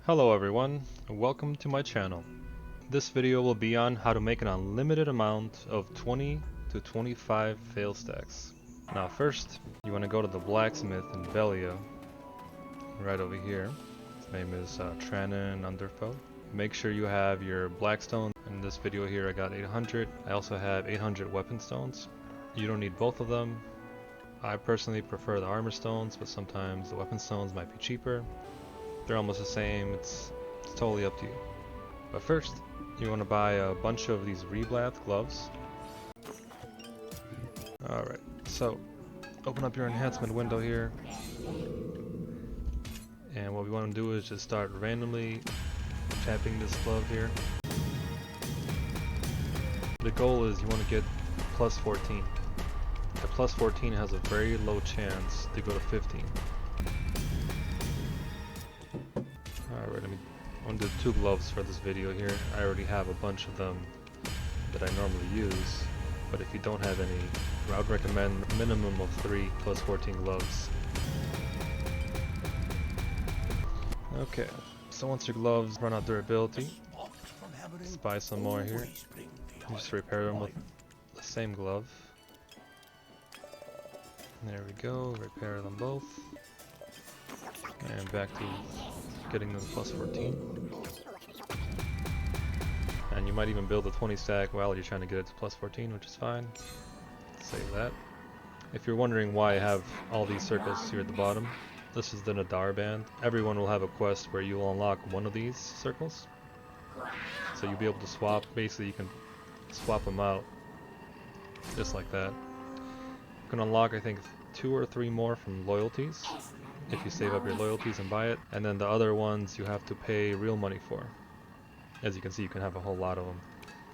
Hello everyone, welcome to my channel. This video will be on how to make an unlimited amount of 20 to 25 fail stacks. Now first, you want to go to the blacksmith in BDO, right over here. His name is Tranen Underfo. Make sure you have your blackstone. In this video here I got 800. I also have 800 weapon stones. You don't need both of them. I personally prefer the armor stones, but sometimes the weapon stones might be cheaper. They're almost the same, it's totally up to you. But first, you want to buy a bunch of these reblath gloves. Alright, so open up your enhancement window here. And what we want to do is just start randomly tapping this glove here. The goal is you want to get plus 14. At plus 14 it has a very low chance to go to 15. Alright, I'm going to do 2 gloves for this video here. I already have a bunch of them that I normally use, but if you don't have any, I would recommend a minimum of 3 plus 14 gloves. Okay, so once your gloves run out durability, let's buy some more here. Just repair them with the same glove. There we go, repair them both. And back to getting them plus 14. And you might even build a 20 stack while you're trying to get it to plus 14, which is fine. Save that. If you're wondering why I have all these circles here at the bottom, this is the Naderr Band. Everyone will have a quest where you will unlock one of these circles. So you'll be able to swap, basically you can swap them out just like that. You can unlock I think 2 or 3 more from loyalties if you save up your loyalties and buy it, and then the other ones you have to pay real money for. As you can see, you can have a whole lot of them.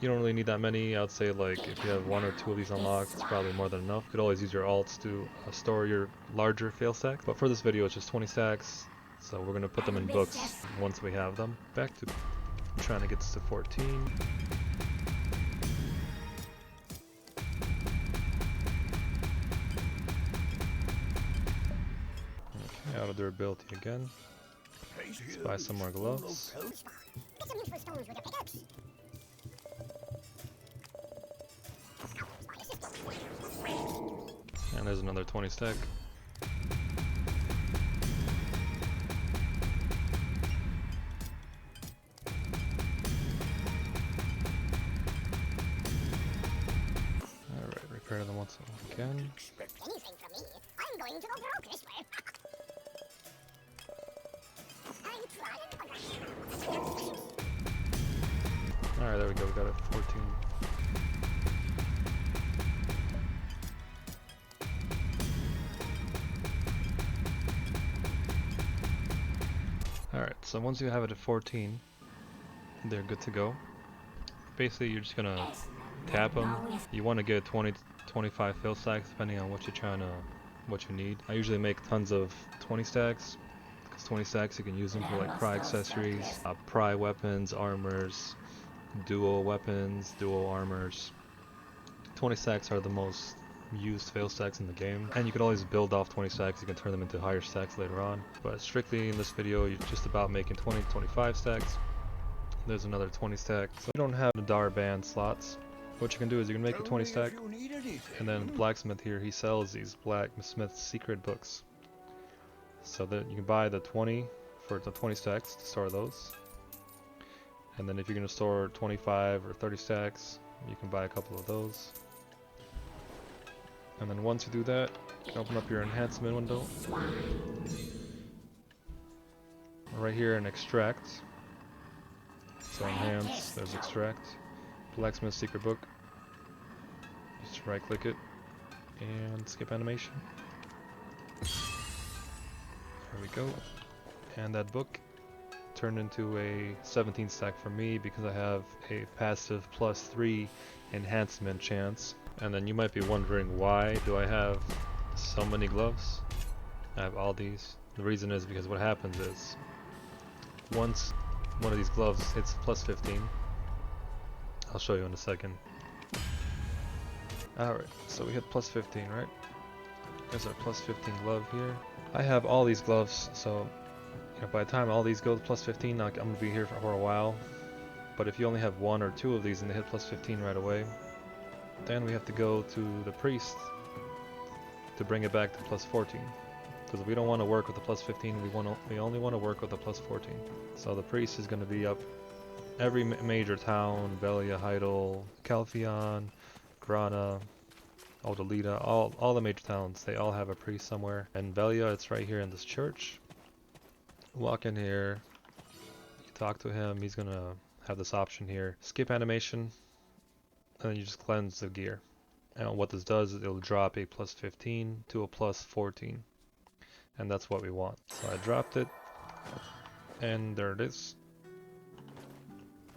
You don't really need that many. I would say like if you have 1 or 2 of these unlocked, it's probably more than enough. You could always use your alts to store your larger fail stack, but for this video it's just 20 stacks, so we're going to put them in books once we have them. Back to trying to get this to 14. Out of durability again. Let's buy some more gloves. And there's another 20 stack. Alright, repair them once again. Alright, there we go, we got it 14. Alright, so once you have it at 14, they're good to go. Basically, you're just gonna tap them. You want to get 20 to 25 fail stacks depending on what you're what you need. I usually make tons of 20 stacks, because 20 stacks you can use them for like pry accessories, pry weapons, armors, dual weapons, dual armors. 20 stacks are the most used fail stacks in the game, and you can always build off 20 stacks. You can turn them into higher stacks later on, but strictly in this video you're just about making 20 to 25 stacks. There's another 20 stack. So you don't have Naderr Band slots. What you can do is you can make a 20 stack, and then the blacksmith here, he sells these blacksmith secret books, so that you can buy the 20 for the 20 stacks to store those. And then if you're going to store 25 or 30 stacks, you can buy a couple of those. And then once you do that, you can open up your enhancement window. Right here in extract. So enhance, there's extract. Blacksmith secret book. Just right click it and skip animation. There we go. And that book turned into a 17 stack for me because I have a passive plus 3 enhancement chance. And then you might be wondering, why do I have so many gloves? I have all these. The reason is because what happens is once one of these gloves hits plus 15, I'll show you in a second. Alright, so we hit plus 15, right? There's our plus 15 glove here. I have all these gloves, so And by the time all these go to plus 15, I'm going to be here for a while. But if you only have 1 or 2 of these and they hit plus 15 right away, then we have to go to the priest to bring it back to plus 14. Because we don't want to work with the plus 15, we only want to work with the plus 14. So the priest is going to be up every major town, Velia, Heidel, Calpheon, Grana, Odalita, all the major towns, they all have a priest somewhere. And Velia, it's right here in this church. Walk in here, you talk to him, he's going to have this option here. Skip animation, and then you just cleanse the gear. And what this does is it'll drop a plus 15 to a plus 14. And that's what we want. So I dropped it, and there it is.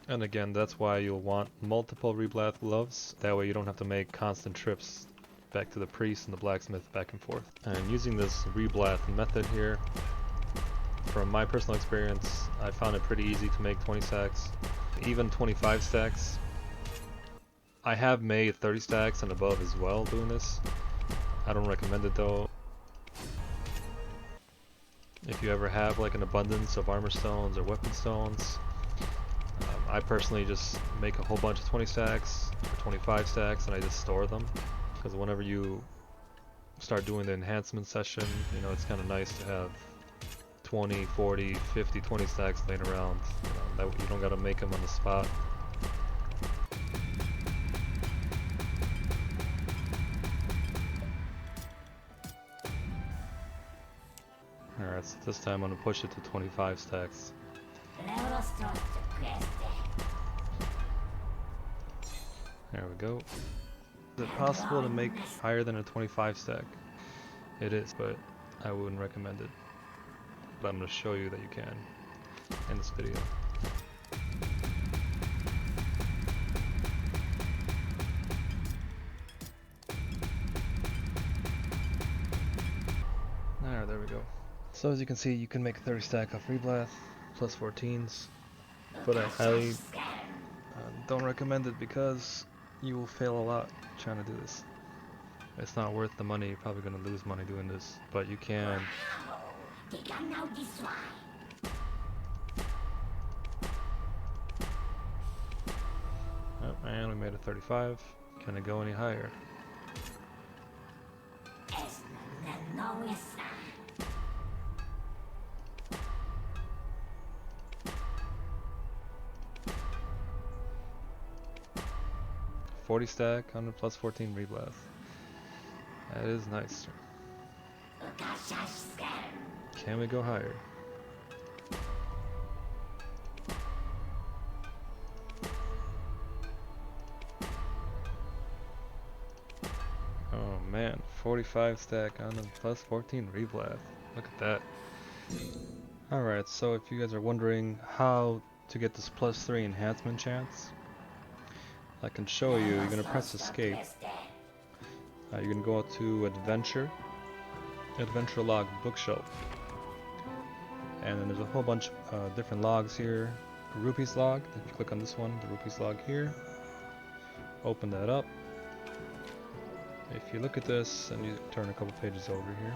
And again, that's why you'll want multiple reblath gloves. That way you don't have to make constant trips back to the priest and the blacksmith back and forth. And using this reblath method here, from my personal experience, I found it pretty easy to make 20 stacks, even 25 stacks. I have made 30 stacks and above as well doing this. I don't recommend it though. If you ever have like an abundance of armor stones or weapon stones, I personally just make a whole bunch of 20 stacks or 25 stacks and I just store them. Because whenever you start doing the enhancement session, you know, it's kind of nice to have 20, 40, 50, 20 stacks laying around. You know, that you don't gotta make them on the spot. Alright, so this time I'm gonna push it to 25 stacks. There we go. Is it possible to make higher than a 25 stack? It is, but I wouldn't recommend it. But I'm gonna show you that you can in this video. Alright, there we go. So as you can see, you can make a 30 stack off reblath, plus 14s, but I highly don't recommend it because you will fail a lot trying to do this. It's not worth the money, you're probably going to lose money doing this, but you can. Oh, and we made a 35. Can it go any higher? $40 stack, 100 plus 14 reblath. That is nice. Can we go higher? Oh man, 45 stack on a plus 14 reblath. Look at that. Alright, so if you guys are wondering how to get this plus 3 enhancement chance, I can show you. You're gonna press escape. You're gonna go to adventure log bookshelf, and then there's a whole bunch of different logs here. Rupee's log. If you click on this one, the Rupee's log here, open that up. If you look at this and you turn a couple pages over here,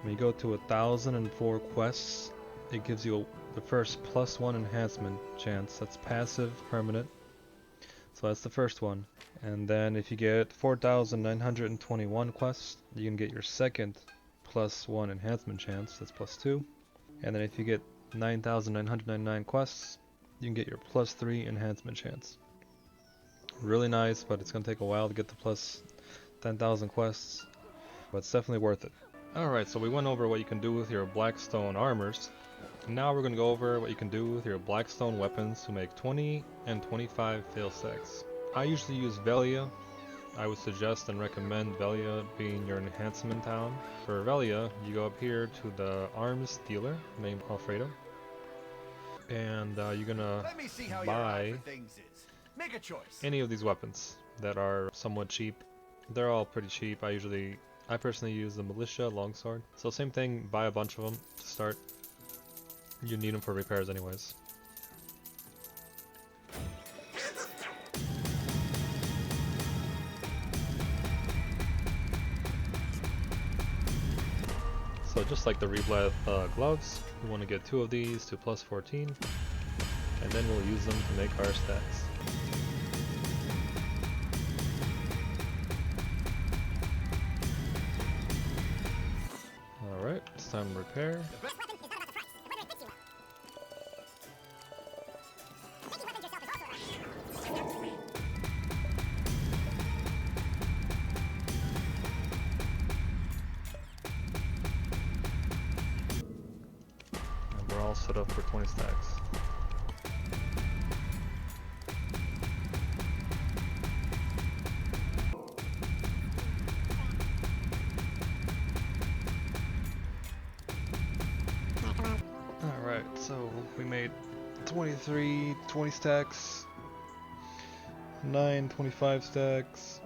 when you go to 1004 quests, it gives you the first +1 enhancement chance. That's passive, permanent. So that's the first one. And then if you get 4,921 quests, you can get your second +1 enhancement chance. That's +2. And then if you get 9,999 quests, you can get your +3 enhancement chance. Really nice, but it's gonna take a while to get the plus 10,000 quests, but it's definitely worth it. Alright, so we went over what you can do with your blackstone armors. Now we're going to go over what you can do with your blackstone weapons to make 20 and 25 fail stacks. I usually use Velia. I would suggest and recommend Velia being your enhancement town. For Velia, you go up here to the arms dealer named Alfredo, and you're going to buy any of these weapons that are somewhat cheap. They're all pretty cheap. I personally use the militia longsword. So same thing, buy a bunch of them to start. You need them for repairs anyways. So just like the reblath gloves, we want to get 2 of these to plus 14, and then we'll use them to make our stacks. Alright, it's time to repair. And we're all set up for 20 stacks. Alright, so we made 23 20 stacks, 9 25 stacks,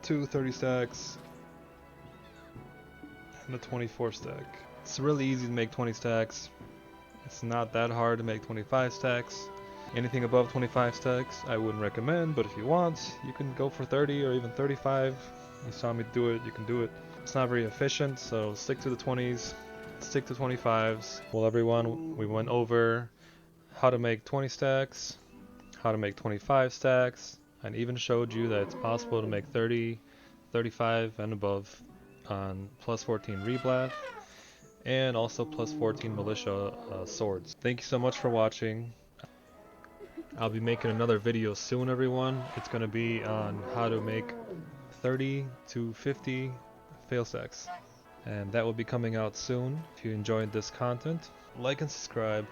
2 30 stacks, and a 24 stack. It's really easy to make 20 stacks. It's not that hard to make 25 stacks. Anything above 25 stacks I wouldn't recommend, but if you want, you can go for 30 or even 35. You saw me do it, you can do it. It's not very efficient, so stick to the 20s, stick to 25s. Well everyone, we went over how to make 20 stacks, how to make 25 stacks, and even showed you that it's possible to make 30, 35 and above on plus 14 reblath, and also plus 14 militia swords. Thank you so much for watching. I'll be making another video soon everyone. It's going to be on how to make 30 to 50 failstacks. And that will be coming out soon. If you enjoyed this content, like and subscribe.